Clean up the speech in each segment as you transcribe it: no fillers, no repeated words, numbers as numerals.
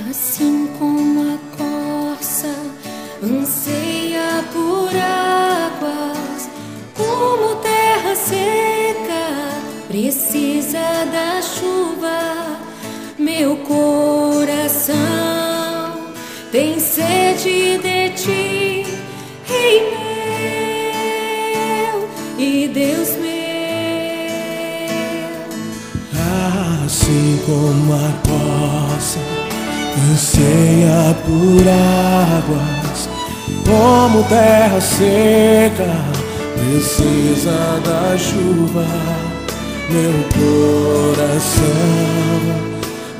Assim como a corça anseia por águas, como terra seca precisa da chuva, meu coração tem sede de ti, Rei meu e Deus meu. Assim como a corça anseia por águas, como terra seca precisa da chuva, meu coração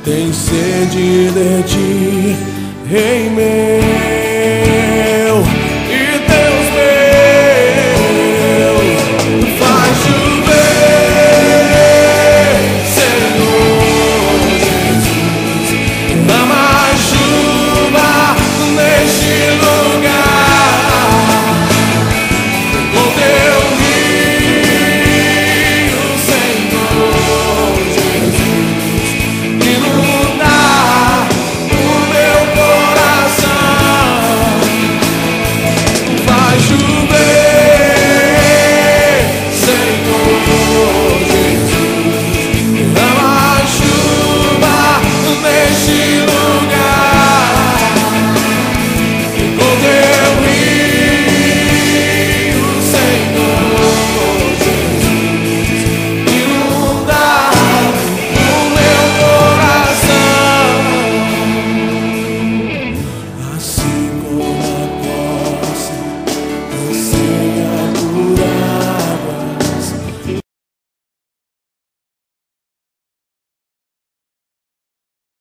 tem sede de ti, Rei meu